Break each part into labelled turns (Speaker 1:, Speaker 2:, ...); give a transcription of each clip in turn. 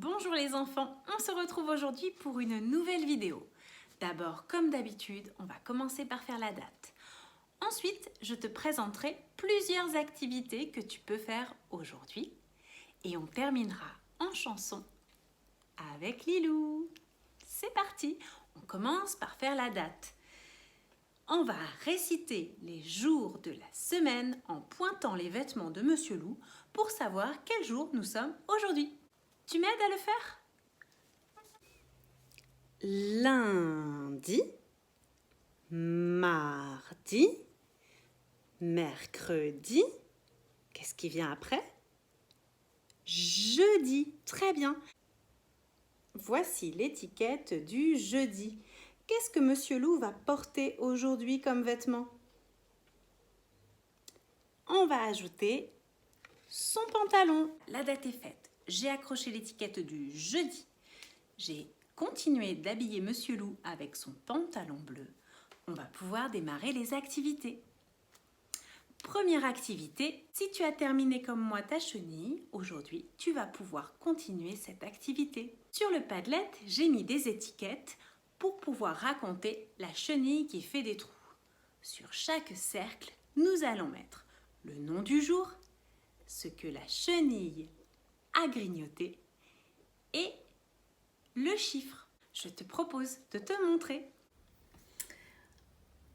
Speaker 1: Bonjour les enfants, on se retrouve aujourd'hui pour une nouvelle vidéo. D'abord, comme d'habitude, on va commencer par faire la date. Ensuite, je te présenterai plusieurs activités que tu peux faire aujourd'hui. Et on terminera en chanson avec Lilou. C'est parti, on commence par faire la date. On va réciter les jours de la semaine en pointant les vêtements de Monsieur Loup pour savoir quel jour nous sommes aujourd'hui. Tu m'aides à le faire ?
Speaker 2: Lundi, mardi, mercredi. Qu'est-ce qui vient après? Jeudi. Très bien. Voici l'étiquette du jeudi. Qu'est-ce que Monsieur Loup va porter aujourd'hui comme vêtement? On va ajouter son pantalon.
Speaker 1: La date est faite. J'ai accroché l'étiquette du jeudi. J'ai continué d'habiller Monsieur Loup avec son pantalon bleu. On va pouvoir démarrer les activités. Première activité, si tu as terminé comme moi ta chenille, aujourd'hui, tu vas pouvoir continuer cette activité. Sur le Padlet, j'ai mis des étiquettes pour pouvoir raconter la chenille qui fait des trous. Sur chaque cercle, nous allons mettre le nom du jour, ce que la chenille a grignoté et le chiffre. Je te propose de te montrer.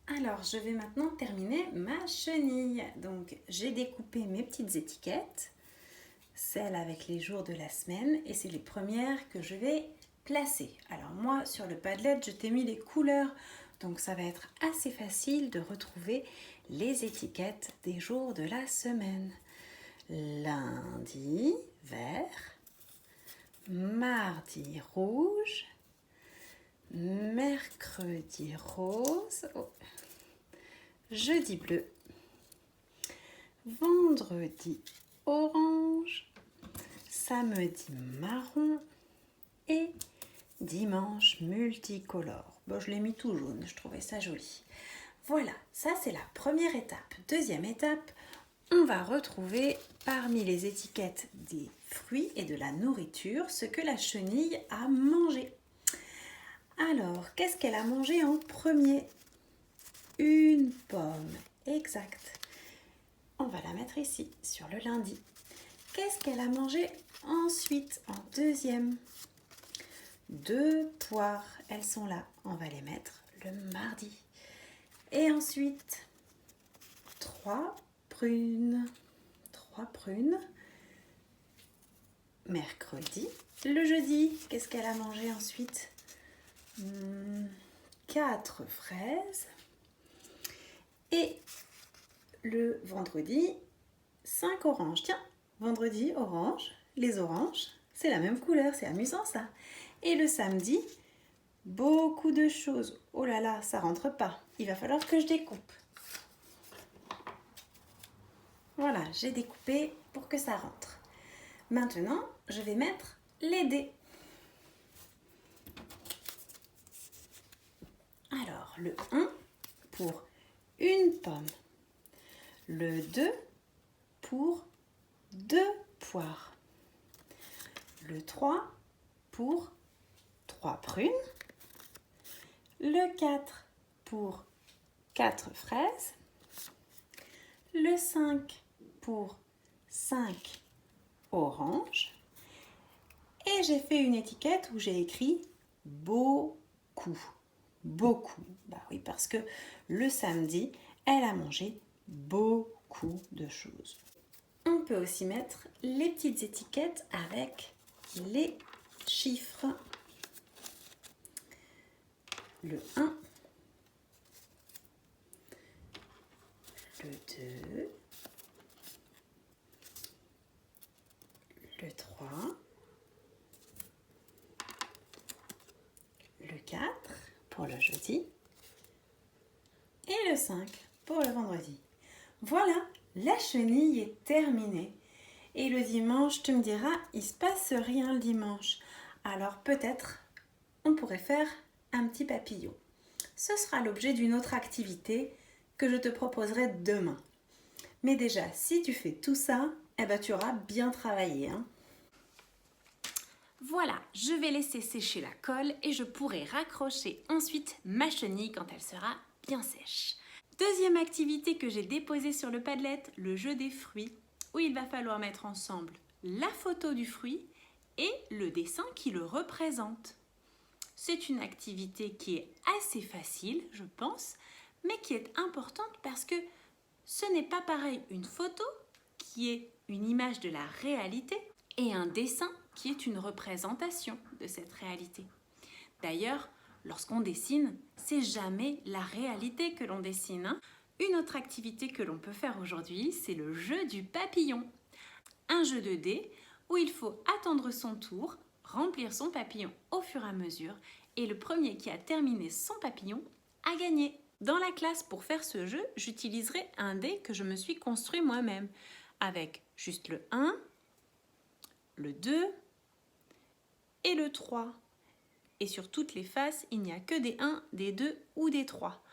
Speaker 1: Alors, je vais maintenant terminer ma chenille. Donc, j'ai découpé mes petites étiquettes, celles avec les jours de la semaine, et c'est les premières que je vais placer. Alors moi, sur le Padlet, je t'ai mis les couleurs, donc ça va être assez facile de retrouver les étiquettes des jours de la semaine. Lundi, vert, mardi, rouge, mercredi, rose, jeudi, bleu, vendredi, orange, samedi, marron et dimanche, multicolore. Bon, je l'ai mis tout jaune, je trouvais ça joli. Voilà, ça c'est la première étape. Deuxième étape, on va retrouver parmi les étiquettes des fruits et de la nourriture ce que la chenille a mangé. Alors, qu'est-ce qu'elle a mangé en premier? Une pomme, exact. On va la mettre ici, sur le lundi. Qu'est-ce qu'elle a mangé ensuite, en deuxième? 2 poires, elles sont là. On va les mettre le mardi. Et ensuite, 3 prunes. 3 prunes. Mercredi. Le jeudi, qu'est-ce qu'elle a mangé ensuite? 4 fraises. Et le vendredi, 5 oranges. Tiens, vendredi, orange. Les oranges, c'est la même couleur, c'est amusant ça. Et le samedi, beaucoup de choses. Oh là là, ça rentre pas. Il va falloir que je découpe. Voilà, j'ai découpé pour que ça rentre. Maintenant, je vais mettre les dés. Alors, le 1 pour une pomme. Le 2 pour 2 poires. Le 3 pour 3 prunes. Le 4 pour 4 fraises. Le 5 pour 5 oranges. Et j'ai fait une étiquette où j'ai écrit beaucoup. Beaucoup. Bah oui, parce que le samedi, elle a mangé beaucoup de choses. On peut aussi mettre les petites étiquettes avec les chiffres. Le 1, le 2, le 3, le 4 pour le jeudi et le 5 pour le vendredi. Voilà, la chenille est terminée. Et le dimanche, tu me diras, il ne se passe rien le dimanche. Alors peut-être, on pourrait faire un petit papillon. Ce sera l'objet d'une autre activité que je te proposerai demain. Mais déjà, si tu fais tout ça, eh ben, tu auras bien travaillé.
Speaker 2: Voilà, je vais laisser sécher la colle et je pourrai raccrocher ensuite ma chenille quand elle sera bien sèche. Deuxième activité que j'ai déposée sur le Padlet, le jeu des fruits, où il va falloir mettre ensemble la photo du fruit et le dessin qui le représente. C'est une activité qui est assez facile, je pense, mais qui est importante parce que ce n'est pas pareil une photo qui est une image de la réalité et un dessin qui est une représentation de cette réalité. D'ailleurs, lorsqu'on dessine, c'est jamais la réalité que l'on dessine, hein. Une autre activité que l'on peut faire aujourd'hui, c'est le jeu du papillon. Un jeu de dés où il faut attendre son tour, remplir son papillon au fur et à mesure, et le premier qui a terminé son papillon a gagné. Dans la classe, pour faire ce jeu, j'utiliserai un dé que je me suis construit moi-même, avec juste le 1, le 2 et le 3. Et sur toutes les faces, il n'y a que des 1, des 2 ou des 3.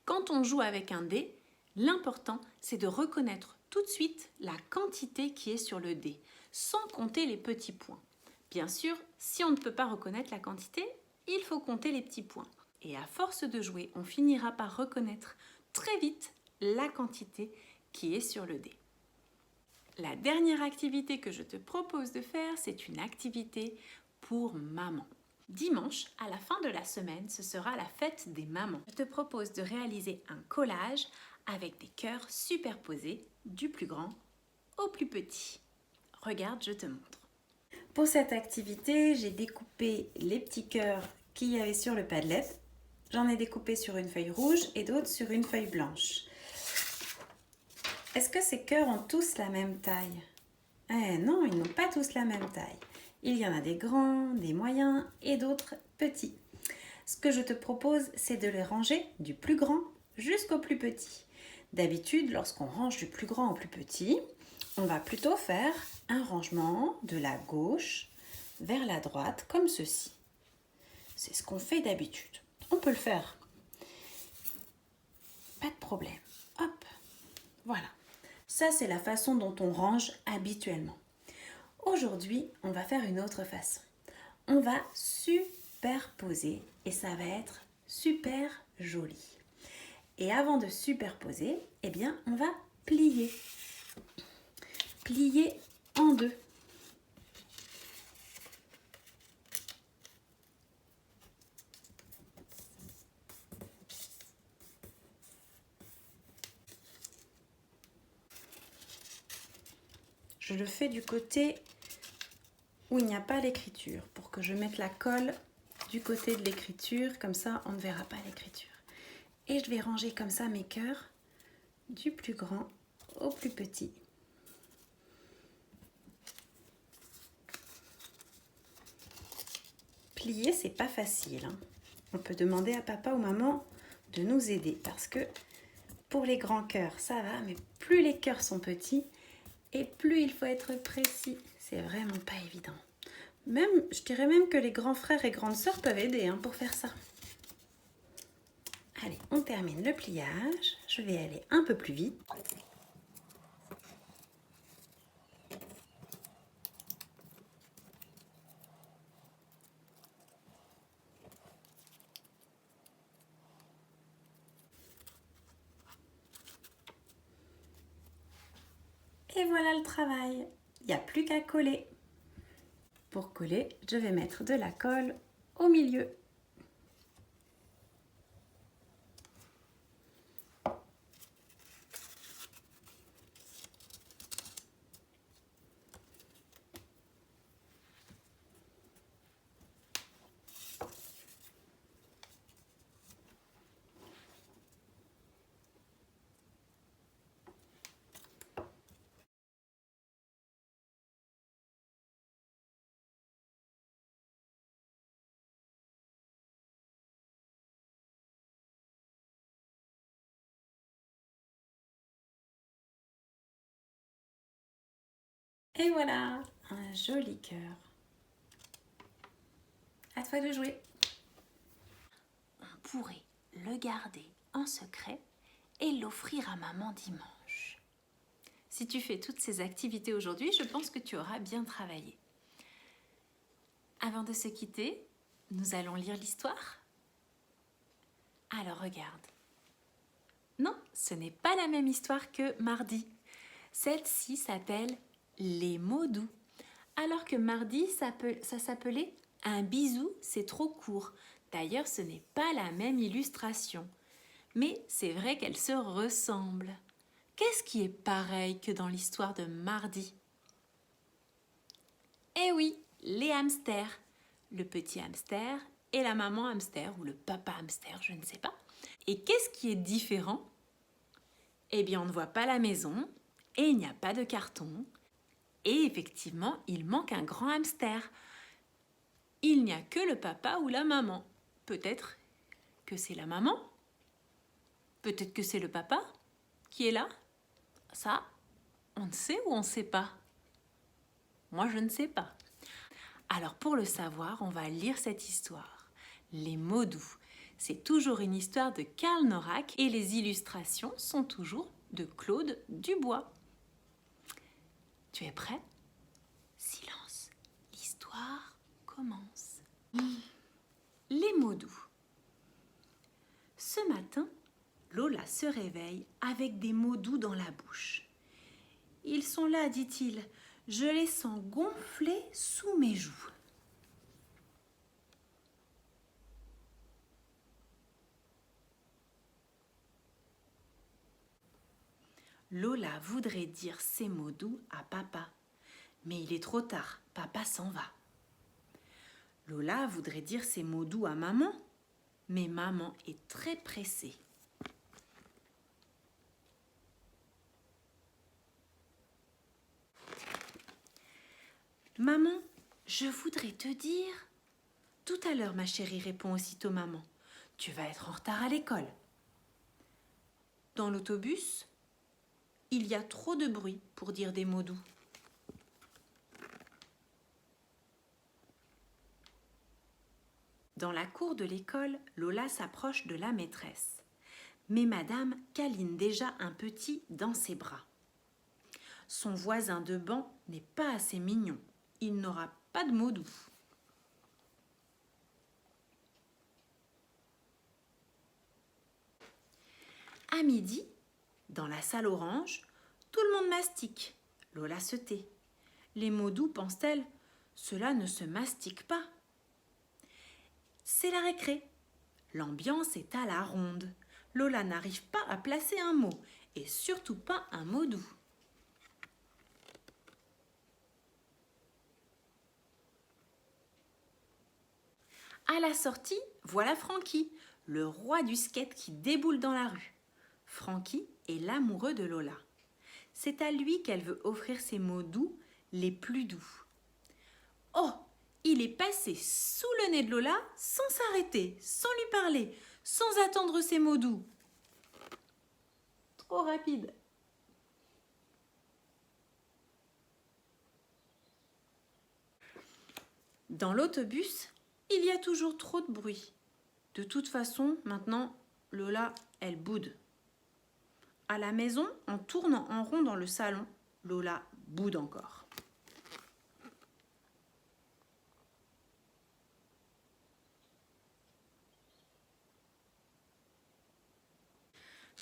Speaker 2: Quand on joue avec un dé, l'important, c'est de reconnaître tout de suite la quantité qui est sur le dé, sans compter les petits points. Bien sûr, si on ne peut pas reconnaître la quantité, il faut compter les petits points. Et à force de jouer, on finira par reconnaître très vite la quantité qui est sur le dé. La dernière activité que je te propose de faire, c'est une activité pour maman. Dimanche, à la fin de la semaine, ce sera la fête des mamans. Je te propose de réaliser un collage avec des cœurs superposés du plus grand au plus petit. Regarde, je te montre.
Speaker 1: Pour cette activité, j'ai découpé les petits cœurs qu'il y avait sur le Padlet. J'en ai découpé sur une feuille rouge et d'autres sur une feuille blanche. Est-ce que ces cœurs ont tous la même taille? Non, ils n'ont pas tous la même taille. Il y en a des grands, des moyens et d'autres petits. Ce que je te propose, c'est de les ranger du plus grand jusqu'au plus petit. D'habitude, lorsqu'on range du plus grand au plus petit, on va plutôt faire un rangement de la gauche vers la droite, comme ceci. C'est ce qu'on fait d'habitude. On peut le faire. Pas de problème. Hop, voilà. Ça, c'est la façon dont on range habituellement. Aujourd'hui, on va faire une autre façon. On va superposer et ça va être super joli. Et avant de superposer, eh bien, on va plier. Plier en deux. Je le fais du côté où il n'y a pas l'écriture, pour que je mette la colle du côté de l'écriture, comme ça on ne verra pas l'écriture. Et je vais ranger comme ça mes cœurs, du plus grand au plus petit. Plier, c'est pas facile, hein. On peut demander à papa ou maman de nous aider, parce que pour les grands cœurs, ça va, mais plus les cœurs sont petits, et plus il faut être précis. C'est vraiment pas évident. Même, je dirais même que les grands frères et grandes sœurs peuvent aider, hein, pour faire ça. Allez, on termine le pliage. Je vais aller un peu plus vite. Et voilà le travail. Il n'y a plus qu'à coller. Pour coller, je vais mettre de la colle au milieu. Et voilà, un joli cœur. À toi de jouer.
Speaker 2: On pourrait le garder en secret et l'offrir à maman dimanche. Si tu fais toutes ces activités aujourd'hui, je pense que tu auras bien travaillé. Avant de se quitter, nous allons lire l'histoire. Alors regarde. Non, ce n'est pas la même histoire que mardi. Celle-ci s'appelle Les mots doux. Alors que mardi, ça s'appelait Un bisou, c'est trop court. D'ailleurs, ce n'est pas la même illustration. Mais c'est vrai qu'elles se ressemblent. Qu'est-ce qui est pareil que dans l'histoire de mardi? Eh oui, les hamsters. Le petit hamster et la maman hamster ou le papa hamster, je ne sais pas. Et qu'est-ce qui est différent? Eh bien, on ne voit pas la maison et il n'y a pas de carton. Et effectivement, il manque un grand hamster. Il n'y a que le papa ou la maman. Peut-être que c'est la maman. Peut-être que c'est le papa qui est là. Ça, on ne sait ou on ne sait pas. Moi, je ne sais pas. Alors, pour le savoir, on va lire cette histoire. Les mots doux. C'est toujours une histoire de Karl Norak et les illustrations sont toujours de Claude Dubois. Tu es prêt? Silence, l'histoire commence. Les mots doux. Ce matin, Lola se réveille avec des mots doux dans la bouche. Ils sont là, dit-il. Je les sens gonfler sous mes joues. Lola voudrait dire ces mots doux à papa. Mais il est trop tard, papa s'en va. Lola voudrait dire ces mots doux à maman. Mais maman est très pressée. Maman, je voudrais te dire... Tout à l'heure, ma chérie, répond aussitôt maman. Tu vas être en retard à l'école. Dans l'autobus, il y a trop de bruit pour dire des mots doux. Dans la cour de l'école, Lola s'approche de la maîtresse. Mais madame câline déjà un petit dans ses bras. Son voisin de banc n'est pas assez mignon. Il n'aura pas de mots doux. À midi, dans la salle orange, tout le monde mastique. Lola se tait. Les mots doux, pense-t-elle, cela ne se mastique pas. C'est la récré. L'ambiance est à la ronde. Lola n'arrive pas à placer un mot, et surtout pas un mot doux. À la sortie, voilà Francky, le roi du skate qui déboule dans la rue. Francky est l'amoureux de Lola. C'est à lui qu'elle veut offrir ses mots doux, les plus doux. Oh, il est passé sous le nez de Lola sans s'arrêter, sans lui parler, sans attendre ses mots doux. Trop rapide. Dans l'autobus, il y a toujours trop de bruit. De toute façon, maintenant, Lola, elle boude. À la maison, en tournant en rond dans le salon, Lola boude encore.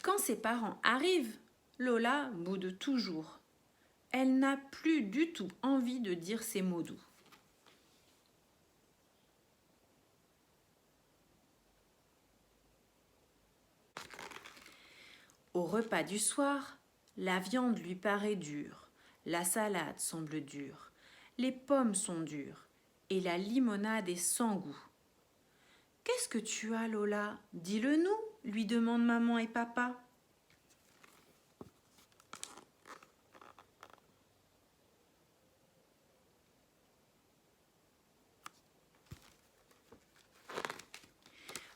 Speaker 2: Quand ses parents arrivent, Lola boude toujours. Elle n'a plus du tout envie de dire ses mots doux. Au repas du soir, la viande lui paraît dure, la salade semble dure, les pommes sont dures et la limonade est sans goût. « Qu'est-ce que tu as, Lola? Dis-le-nous » lui demandent maman et papa.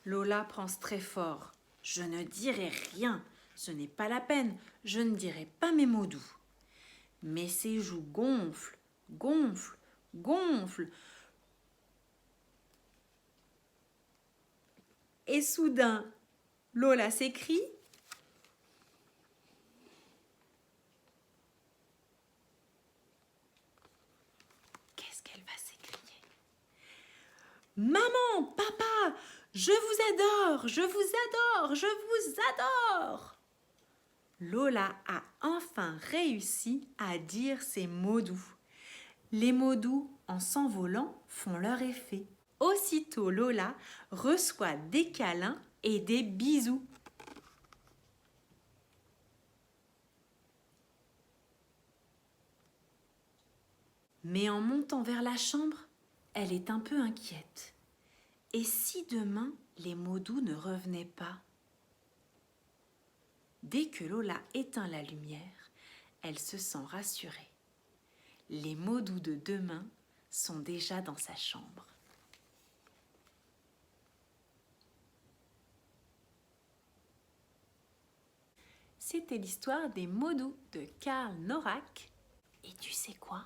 Speaker 2: Lola pense très fort. « Je ne dirai rien. Ce n'est pas la peine, je ne dirai pas mes mots doux. » Mais ses joues gonflent, gonflent, gonflent. Et soudain, Lola s'écrie Maman, papa, je vous adore, je vous adore, je vous adore. Lola a enfin réussi à dire ces mots doux. Les mots doux, en s'envolant, font leur effet. Aussitôt, Lola reçoit des câlins et des bisous. Mais en montant vers la chambre, elle est un peu inquiète. Et si demain, les mots doux ne revenaient pas? Dès que Lola éteint la lumière, elle se sent rassurée. Les mots doux de demain sont déjà dans sa chambre. C'était l'histoire des mots doux de Karl Norak. Et tu sais quoi?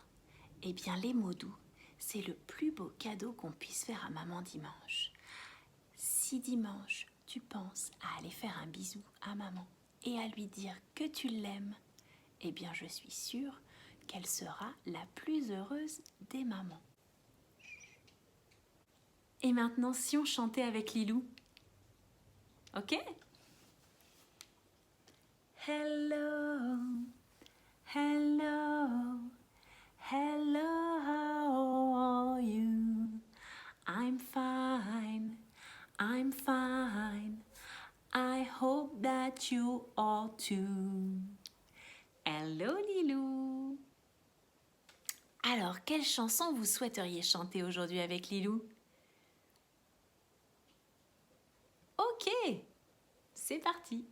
Speaker 2: Eh bien, les mots doux, c'est le plus beau cadeau qu'on puisse faire à maman dimanche. Si dimanche, tu penses à aller faire un bisou à maman et à lui dire que tu l'aimes, eh bien, je suis sûre qu'elle sera la plus heureuse des mamans. Et maintenant, si on chantait avec Lilou? Ok? Hello, hello, hello, how are you? I'm fine, I'm fine. I hope that you are too. Hello Lilou. Alors, quelle chanson vous souhaiteriez chanter aujourd'hui avec Lilou? Ok, c'est parti.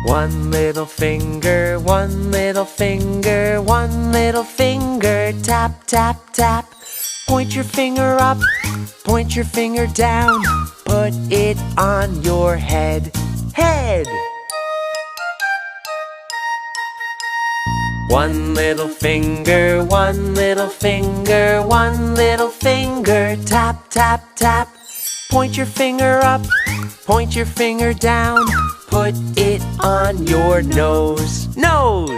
Speaker 3: One little finger, one little finger, one little finger, tap, tap, tap. Point your finger up, point your finger down, put it on your head, head. One little finger, one little finger, one little finger, tap, tap, tap. Point your finger up, point your finger down, put it on your nose, nose.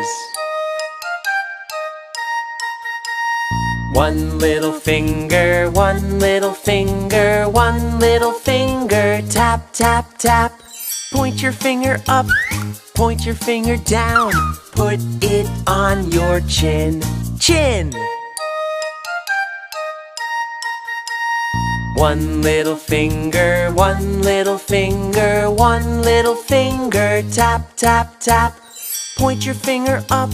Speaker 3: One little finger, one little finger, one little finger, tap, tap, tap. Point your finger up, point your finger down, put it on your chin, chin. One little finger, one little finger, one little finger, tap, tap, tap. Point your finger up,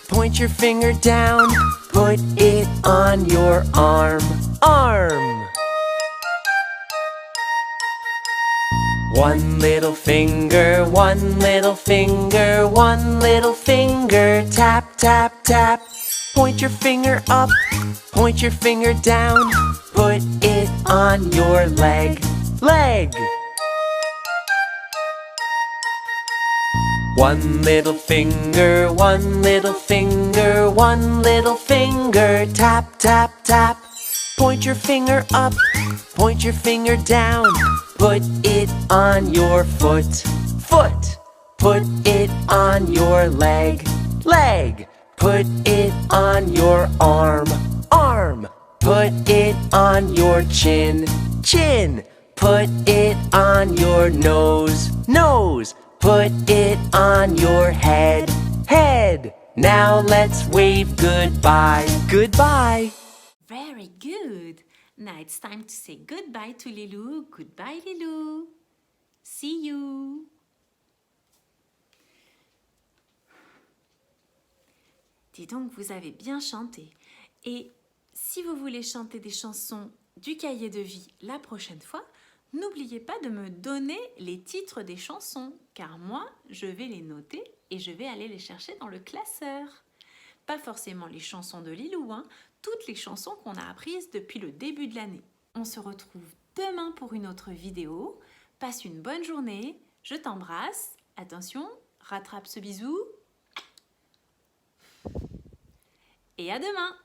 Speaker 3: point your finger down, put it on your arm, arm. One little finger, one little finger, one little finger, tap, tap, tap. Point your finger up, point your finger down, put it on your leg, leg. One little finger, one little finger, one little finger, tap, tap, tap. Point your finger up, point your finger down, put it on your foot, foot. Put it on your leg, leg. Put it on your arm, arm. Put it on your chin, chin. Put it on your nose, nose. Put it on your head, head. Now let's wave goodbye, goodbye.
Speaker 2: Very good. Now it's time to say goodbye to Lilou. Goodbye Lilou. See you. Dis donc, vous avez bien chanté. Et si vous voulez chanter des chansons du cahier de vie la prochaine fois, n'oubliez pas de me donner les titres des chansons, car moi, je vais les noter et je vais aller les chercher dans le classeur. Pas forcément les chansons de Lilou, hein, toutes les chansons qu'on a apprises depuis le début de l'année. On se retrouve demain pour une autre vidéo. Passe une bonne journée, je t'embrasse. Attention, rattrape ce bisou. Et à demain!